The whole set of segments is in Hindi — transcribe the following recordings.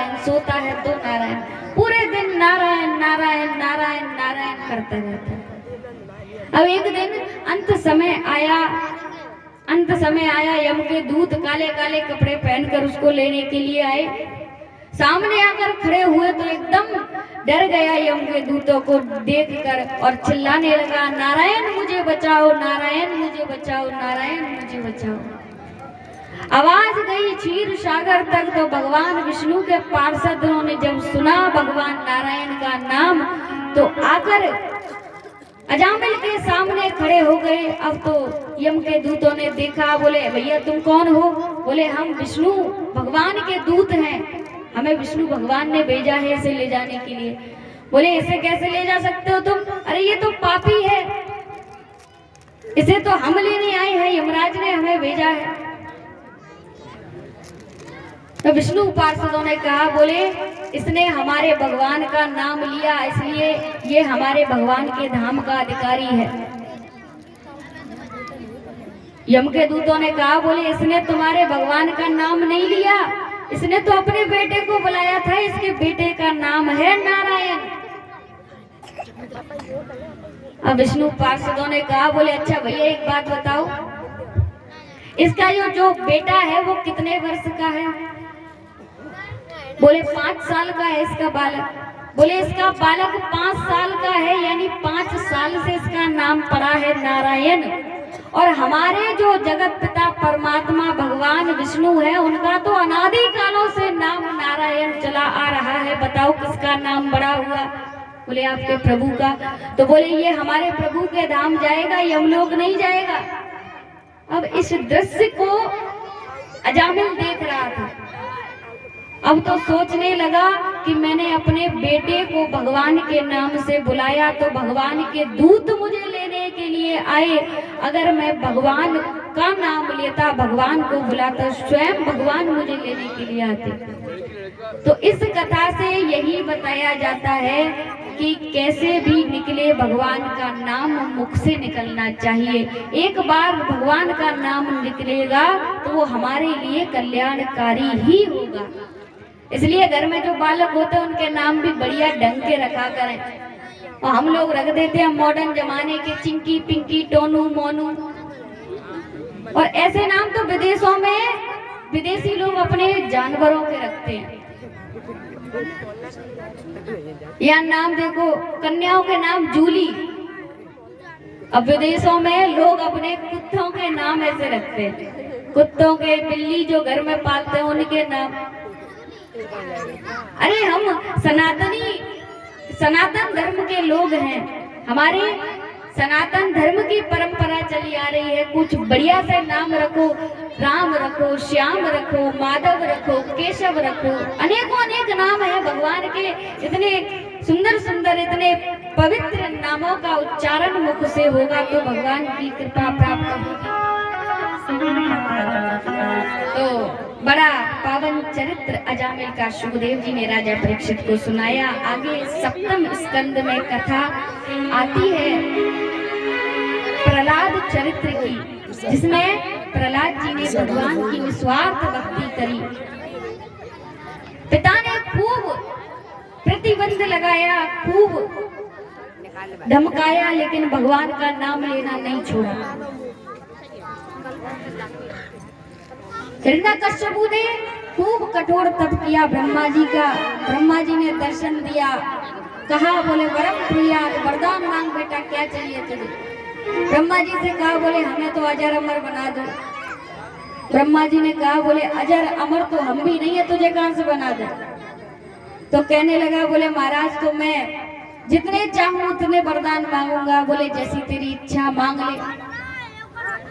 नारायण, सोता है तो नारायण, पूरे दिन नारायण नारायण नारायण नारायण करता रहता है। अब एक दिन अंत समय आया, यम के दूत काले काले कपड़े पहनकर उसको लेने के लिए आए। सामने आकर खड़े हुए तो एकदम डर गया यम के दूतों को देखकर और चिल्लाने लगा, नारायण मुझे बचाओ, नारायण मुझे बचाओ, नारायण मुझे बचाओ। आवाज गई क्षीर सागर तक, तो भगवान विष्णु के पार्षदों ने जब सुना भगवान नारायण का नाम तो आकर अजामिल के सामने खड़े हो गए। अब तो यम के दूतों ने देखा, बोले भैया तुम कौन हो? बोले हम विष्णु भगवान के दूत हैं, हमें विष्णु भगवान ने भेजा है इसे ले जाने के लिए। बोले इसे कैसे ले जा सकते हो तुम? अरे ये तो पापी है, इसे तो हम लेने आए हैं, यमराज ने हमें भेजा है। तो विष्णु पार्षदों ने कहा, बोले इसने हमारे भगवान का नाम लिया, इसलिए ये हमारे भगवान के धाम का अधिकारी है। यम के दूतों ने कहा, बोले इसने तुम्हारे भगवान का नाम नहीं लिया, इसने तो अपने बेटे को बुलाया था, इसके बेटे का नाम है नारायण। अब विष्णु पार्षदों ने कहा, बोले अच्छा भैया एक बात बताओ, इसका जो बेटा है वो कितने वर्ष का है? बोले 5 साल का है इसका बालक। बोले इसका बालक 5 साल का है, यानी 5 साल से इसका नाम पड़ा है नारायण। और हमारे जो जगत पिता परमात्मा भगवान विष्णु है, उनका तो अनादि कालों से नाम नारायण चला आ रहा है। बताओ किसका नाम बड़ा हुआ? बोले आपके प्रभु का। तो बोले ये हमारे प्रभु के धाम जाएगा, यमलोक नहीं जाएगा। अब इस दृश्य को अजामिल देख रहा था। अब तो सोचने लगा कि मैंने अपने बेटे को भगवान के नाम से बुलाया तो भगवान के दूत मुझे लेने के लिए आए, अगर मैं भगवान का नाम लेता, भगवान को बुलाता, स्वयं भगवान मुझे लेने के लिए आते। तो इस कथा से यही बताया जाता है कि कैसे भी निकले भगवान का नाम मुख से निकलना चाहिए। एक बार भगवान का नाम निकलेगा तो वो हमारे लिए कल्याणकारी ही होगा। इसलिए घर में जो बालक होते हैं उनके नाम भी बढ़िया ढंग के रखा करें। और हम लोग रख देते हैं मॉडर्न जमाने के, चिंकी पिंकी टोनू मोनू, और ऐसे नाम तो विदेशों में विदेशी लोग अपने जानवरों के रखते हैं। या नाम देखो, कन्याओं के नाम जूली। अब विदेशों में लोग अपने कुत्तों के नाम ऐसे रखते हैं, कुत्तों के, बिल्ली जो घर में पालते हैं उनके नाम। अरे हम सनातन धर्म के लोग हैं, हमारे सनातन धर्म की परंपरा चली आ रही है। कुछ बढ़िया से नाम रखो, राम रखो, श्याम रखो, माधव रखो, केशव रखो, अनेकों अनेक नाम है भगवान के। इतने सुंदर सुंदर, इतने पवित्र नामों का उच्चारण मुख से होगा तो भगवान की कृपा प्राप्त होगी। तो बड़ा पावन चरित्र अजामिल का सुखदेव जी ने राजा परीक्षित को सुनाया। आगे 7वें स्कंद में कथा आती है प्रहलाद चरित्र की, जिसमें प्रहलाद जी ने भगवान की निस्वार्थ भक्ति करी। पिता ने खूब प्रतिबंध लगाया, खूब धमकाया, लेकिन भगवान का नाम लेना नहीं छोड़ा। हिरण्यकश्यपु ने खूब कठोर तप किया ब्रह्मा जी का। ब्रह्मा जी ने दर्शन दिया, कहा, बोले वरम प्रिया, वरदान मांग बेटा, क्या चाहिए तुझे? ब्रह्मा जी से कहा, बोले हमें तो अजर अमर बना दो। ब्रह्मा जी ने कहा, बोले अजर अमर तो हम भी नहीं है, तुझे कहां से बना दे? तो कहने लगा, बोले महाराज तो मैं जितने चाहूं उतने वरदान मांगूंगा। बोले जैसी तेरी इच्छा मांग ले।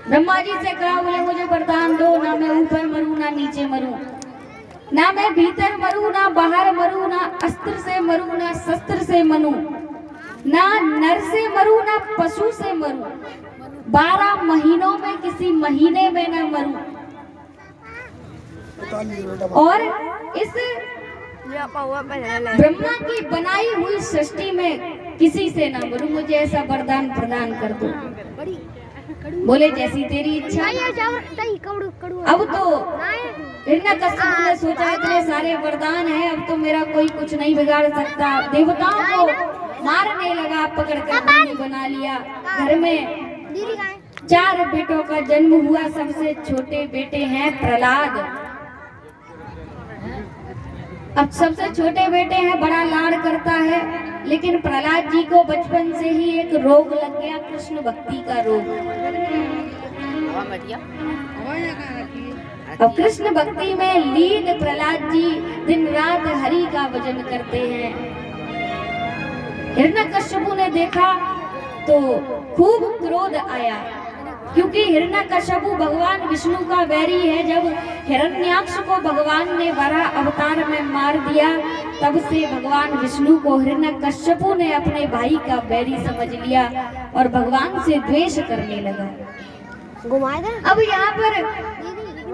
ब्रह्मा जी से कहा, बोले मुझे वरदान दो, ना मैं ऊपर मरूं ना नीचे मरूं, ना मैं भीतर मरूं ना बाहर मरूं, ना अस्त्र से मरूं ना शस्त्र से मरूं, ना नर से मरूं ना पशु से मरूं, 12 महीनों में किसी महीने में ना मरूं, और इस ब्रह्मा की बनाई हुई सृष्टि में किसी से ना मरूं। मुझे ऐसा वरदान प्रदान कर दो। बोले जैसी तेरी इच्छा। अब तो हिरण्यकश्यप ने सोचा इतने सारे वरदान हैं, अब तो मेरा कोई कुछ नहीं बिगाड़ सकता। देवताओं को मारने लगा, पकड़कर बना लिया। घर में 4 बेटों का जन्म हुआ। सबसे छोटे बेटे हैं प्रहलाद। अब सबसे छोटे बेटे हैं, बड़ा लाड़ करता है, लेकिन प्रहलाद जी को बचपन से ही एक रोग लग गया, कृष्ण भक्ति का रोग। अब कृष्ण भक्ति में लीन प्रहलाद जी दिन रात हरि का भजन करते हैं। हिरण्यकश्यप ने देखा तो खूब क्रोध आया, क्योंकि हिरण्यकश्यप भगवान विष्णु का वैरी है। जब हिरण्याक्ष को भगवान ने वराह अवतार में मार दिया, तब से भगवान विष्णु को हिरण्यकश्यप ने अपने भाई का वैरी समझ लिया और भगवान से द्वेष करने लगा। अब यहाँ पर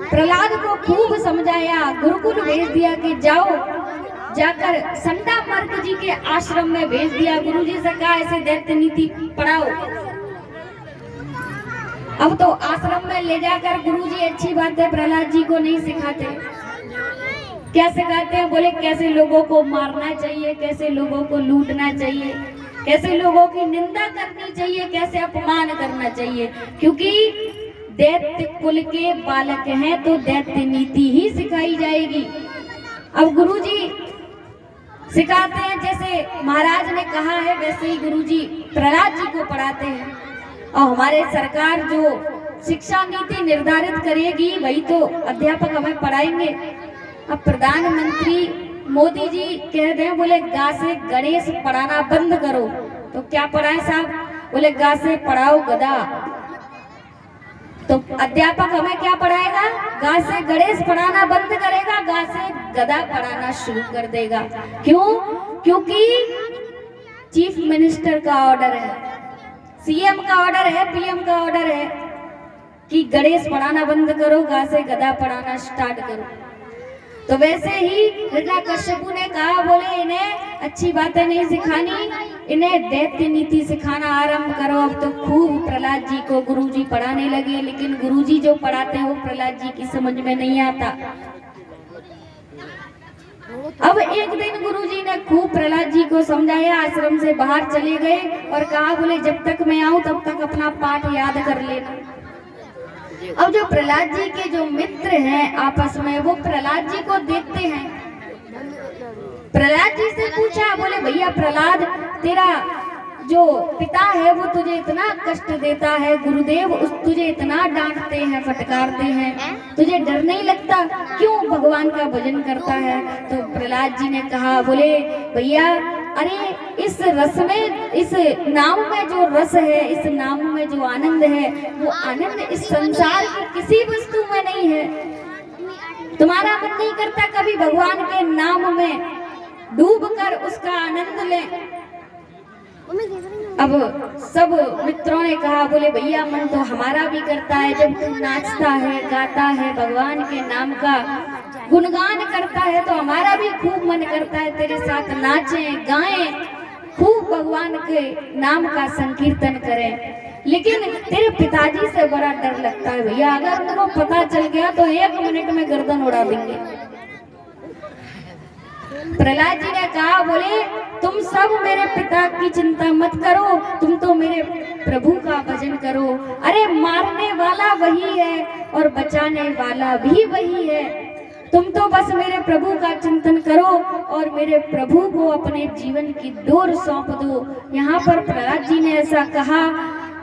प्रहलाद को खूब समझाया, गुरुकुल भेज दिया कि जाओ, जाकर संडामर्क जी के आश्रम में भेज दिया। गुरुजी से कहा ऐसे दैत्य नीति पढ़ाओ। अब तो आश्रम में ले जाकर गुरुजी अच्छी बात है प्रहलाद जी को नहीं सिखाते। क्या सिखाते हैं? बोले कैसे लोगों को मारना चाहिए, कैसे लोगों को लूटना चाहिए, कैसे लोगों की निंदा करनी चाहिए, कैसे अपमान करना चाहिए। क्योंकि दैत्य कुल के बालक हैं तो दैत्य नीति ही सिखाई जाएगी। अब गुरुजी सिखाते हैं, जैसे महाराज ने कहा है वैसे ही गुरुजी प्रहलाद जी को पढ़ाते हैं। और हमारे सरकार जो शिक्षा नीति निर्धारित करेगी वही तो अध्यापक हमें पढ़ाएंगे। अब प्रधानमंत्री मोदी जी कह रहे हैं, बोले गा से गणेश पढ़ाना बंद करो, तो क्या पढ़ाएं साहब? बोले गा से पढ़ाओ गधा। तो अध्यापक हमें क्या पढ़ाएगा? गा से गणेश पढ़ाना बंद करेगा, गा से गधा पढ़ाना शुरू कर देगा। क्यों? क्योंकि चीफ मिनिस्टर का ऑर्डर है, सीएम का ऑर्डर है, पीएम का ऑर्डर है कि गणेश पढ़ाना बंद करो, गा से गधा पढ़ाना स्टार्ट करो। तो वैसे ही हिरण्यकश्यप ने कहा, बोले इन्हें अच्छी बातें नहीं सिखानी, इन्हें दैत्य नीति सिखाना आरंभ करो। अब तो खूब प्रहलाद जी को गुरुजी पढ़ाने लगे, लेकिन गुरुजी जो पढ़ाते हैं वो प्रहलाद जी की समझ में नहीं आता। अब एक दिन गुरुजी ने खूब प्रहलाद जी को समझाया, आश्रम से बाहर चले गए और कहा, बोले जब तक मैं आऊं तब तक अपना पाठ याद कर लेना। अब जो प्रहलाद जी के जो मित्र हैं आपस में, वो प्रहलाद जी को देखते हैं। प्रहलाद जी से पूछा, बोले भैया प्रहलाद, तेरा जो पिता है वो तुझे इतना कष्ट देता है, गुरुदेव उस तुझे इतना डांटते हैं, फटकारते हैं, तुझे डर नहीं लगता? क्यों भगवान का भजन करता है? तो प्रहलाद जी ने कहा, बोले भैया अरे इस रस में, इस नाम में जो रस है, इस नाम में जो आनंद है, वो आनंद इस संसार की किसी वस्तु में नहीं है। तुम्हारा मन नहीं करता कभी भगवान के नाम में डूबकर उसका आनंद लें? अब सब मित्रों ने कहा, बोले भैया मन तो हमारा भी करता है, जब तू नाचता है, गाता है, भगवान के नाम का गुणगान करता है तो हमारा भी खूब मन करता है तेरे साथ नाचें, गाएं, खूब भगवान के नाम का संकीर्तन करें। लेकिन तेरे पिताजी से बड़ा डर लगता है भैया, अगर उनको पता चल गया तो 1 मिनट में गर्दन उड़ा देंगे। प्रहलाद जी ने कहा, बोले तुम सब मेरे पिता की चिंता मत करो, तुम तो मेरे प्रभु का भजन करो। अरे मारने वाला वही है और बचाने वाला भी वही है, तुम तो बस मेरे प्रभु का चिंतन करो और मेरे प्रभु को अपने जीवन की डोर सौंप दो। यहाँ पर प्रहलाद जी ने ऐसा कहा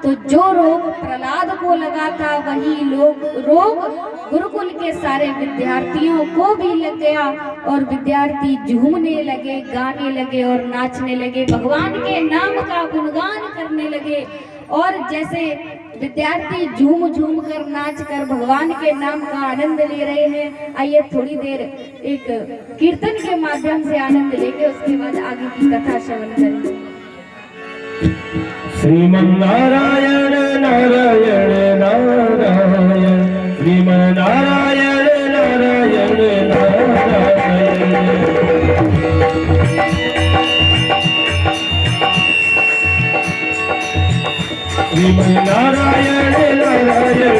तो जो रोग प्रहलाद को लगा था वही रोग गुरुकुल के सारे विद्यार्थियों को भी लग गया और विद्यार्थी झूमने लगे, गाने लगे और नाचने लगे, भगवान के नाम का गुणगान करने लगे। और जैसे विद्यार्थी झूम झूम कर नाच कर भगवान के नाम का आनंद ले रहे हैं, आइए थोड़ी देर एक कीर्तन के माध्यम से आनंद लेके उसके बाद आगे की कथा श्रवण करेंगे। श्रीमन्नारायण नारायण नारायण, श्रीमन्नारायण नारायण नारायण। श्रीमन्नारायण नारायण नारायण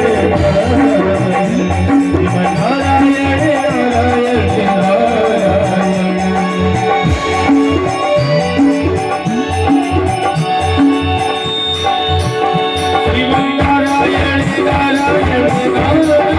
श्रीमन्नारायण नारायण नारायण श्रीमन्नारायण नारायण नारायण